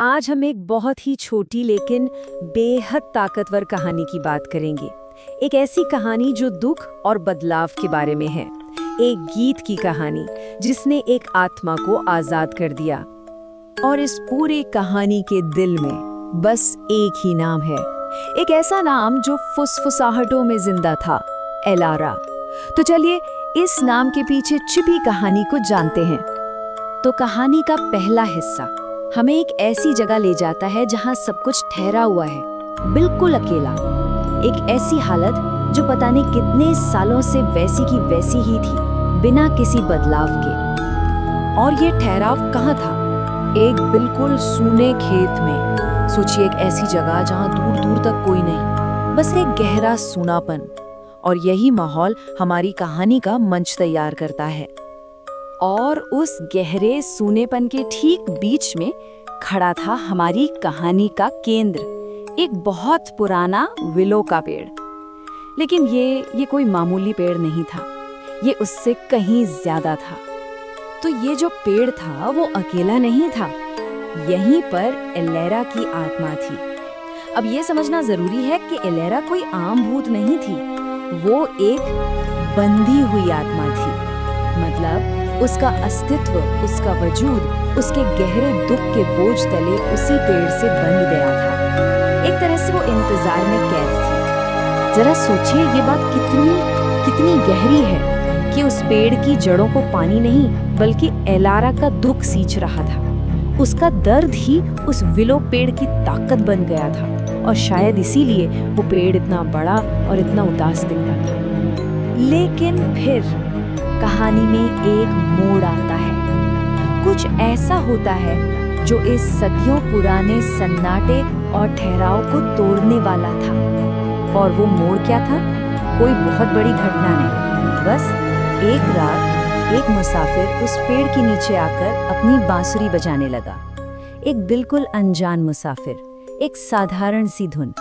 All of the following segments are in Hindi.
आज हम एक बहुत ही छोटी लेकिन बेहद ताकतवर कहानी की बात करेंगे। एक ऐसी कहानी जो दुख और बदलाव के बारे में है। एक गीत की कहानी जिसने एक आत्मा को आजाद कर दिया। और इस पूरी कहानी के दिल में बस एक ही नाम है, एक ऐसा नाम जो फुसफुसाहटों में जिंदा था, एलारा। तो चलिए इस नाम के पीछे छिपी कहानी को जानते हैं। तो कहानी का पहला हिस्सा हमें एक ऐसी जगह ले जाता है जहां सब कुछ ठहरा हुआ है, बिल्कुल अकेला। एक ऐसी हालत जो पता नहीं कितने सालों से वैसी की वैसी ही थी, बिना किसी बदलाव के। और ये ठहराव कहाँ था? एक बिल्कुल सूने खेत में। सोचिए, एक ऐसी जगह जहां दूर दूर तक कोई नहीं, बस एक गहरा सूनापन। और यही माहौल हमारी कहानी का मंच तैयार करता है। और उस गहरे सूनेपन के ठीक बीच में खड़ा था हमारी कहानी का केंद्र, एक बहुत पुराना विलो का पेड़। लेकिन ये कोई मामूली पेड़ नहीं था, ये उससे कहीं ज्यादा था। तो ये जो पेड़ था वो अकेला नहीं था, यहीं पर एलेरा की आत्मा थी। अब ये समझना जरूरी है कि एलेरा कोई आम भूत नहीं थी, वो एक बंधी हुई आत्मा थी। मतलब उसका अस्तित्व, उसका वजूद उसके गहरे दुख के बोझ तले उसी पेड़ से बंध गया था। एक तरह से वो इंतजार में कैद थी। जरा सोचिए, ये बात कितनी गहरी है कि उस पेड़ की जड़ों को पानी नहीं बल्कि एलारा का दुख सींच रहा था। उसका दर्द ही उस विलो पेड़ की ताकत बन गया था, और शायद इसीलिए वो पेड़ इतना बड़ा और इतना उदास दिखता था। लेकिन फिर कहानी में एक मोड़ आता है। कुछ ऐसा होता है जो इस सदियों पुराने सन्नाटे और ठहराव को तोड़ने वाला था। और वो मोड़ क्या था? कोई बहुत बड़ी घटना नहीं, बस एक रात एक मुसाफिर उस पेड़ के नीचे आकर अपनी बांसुरी बजाने लगा। एक बिल्कुल अनजान मुसाफिर, एक साधारण सी धुन।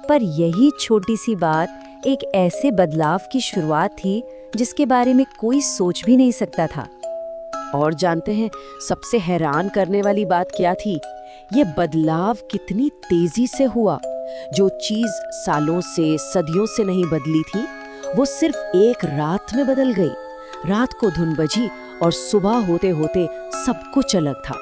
पर यही छोटी सी बात एक ऐसे बदलाव की शुरुआत थी जिसके बारे में कोई सोच भी नहीं सकता था। और जानते हैं सबसे हैरान करने वाली बात क्या थी? ये बदलाव कितनी तेजी से हुआ। जो चीज सालों से, सदियों से नहीं बदली थी, वो सिर्फ एक रात में बदल गई। रात को धुन बजी और सुबह होते होते सब कुछ अलग था।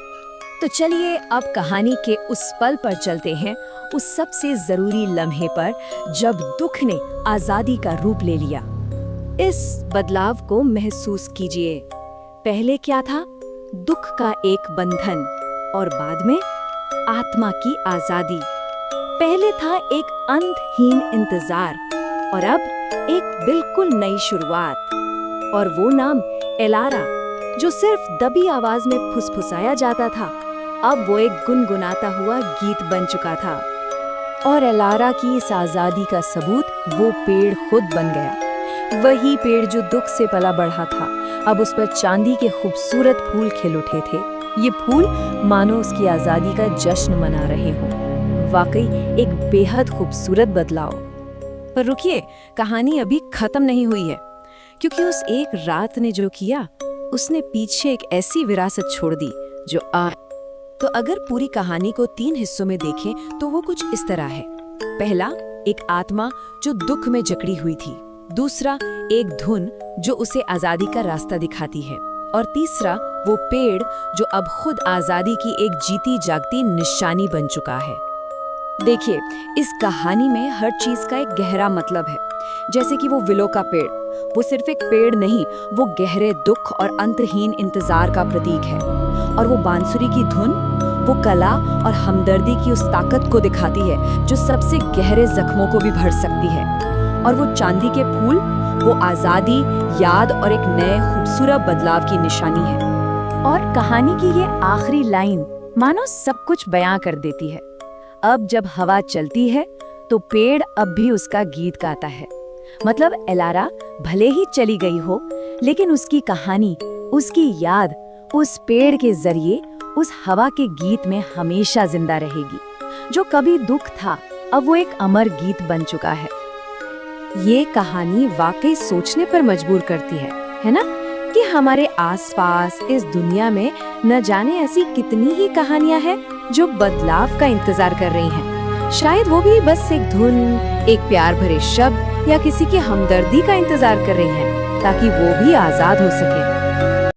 तो चलिए अब कहानी के उस पल पर चलते हैं, उस सबसे जरूरी लम्हे पर जब दुख ने आजादी का रूप ले लिया। इस बदलाव को महसूस कीजिए। पहले क्या था? दुख का एक बंधन, और बाद में आत्मा की आजादी। पहले था एक अंतहीन इंतजार, और अब एक बिल्कुल नई शुरुआत। और वो नाम एलारा, जो सिर्फ दबी आवाज में फुसफुसाया जाता था, अब वो एक गुनगुनाता हुआ गीत बन चुका था। और एलारा की इस आजादी का सबूत वो पेड़ खुद बन गया। वही पेड़ जो दुख से पला बढ़ा था, अब उस पर चांदी के खूबसूरत फूल खिल उठे थे। ये फूल मानो उसकी आजादी का जश्न मना रहे हों। वाकई एक बेहद खूबसूरत बदलाव। पर रुकिए, कहानी अभी खत्म नहीं हुई है, क्योंकि उस एक रात ने जो किया, उसने पीछे एक ऐसी विरासत छोड़ दी जो तो अगर पूरी कहानी को 3 हिस्सों में देखें तो वो कुछ इस तरह है। पहला, एक आत्मा जो दुख में जकड़ी हुई थी। दूसरा, एक धुन जो उसे आजादी का रास्ता दिखाती है। और तीसरा, वो पेड़ जो अब खुद आजादी की एक जीती जागती निशानी बन चुका है। देखिए, इस कहानी में हर चीज का एक गहरा मतलब है। जैसे कि वो विलो का पेड़, वो सिर्फ एक पेड़ नहीं, वो गहरे दुख और अंतहीन इंतजार का प्रतीक है। और वो बांसुरी की धुन, वो कला और हमदर्दी की उस ताकत को दिखाती है जो सबसे गहरे जख्मों को भी भर सकती है। और वो चांदी के फूल, वो आजादी, याद और एक नए खूबसूरत बदलाव की निशानी है। और कहानी की ये आखिरी लाइन मानो सब कुछ बयां कर देती है। अब जब हवा चलती है तो पेड़ अब भी उसका गीत गाता है। मतलब एलारा भले ही चली गई हो, लेकिन उसकी कहानी, उसकी याद उस पेड़ के जरिए उस हवा के गीत में हमेशा जिंदा रहेगी। जो कभी दुख था, अब वो एक अमर गीत बन चुका है। ये कहानी वाकई सोचने पर मजबूर करती है ना? कि हमारे आसपास इस दुनिया में न जाने ऐसी कितनी ही कहानियां हैं जो बदलाव का इंतजार कर रही हैं। शायद वो भी बस एक धुन, एक प्यार भरे शब्द या किसी की हमदर्दी का इंतजार कर रही हैं, ताकि वो भी आजाद हो सके।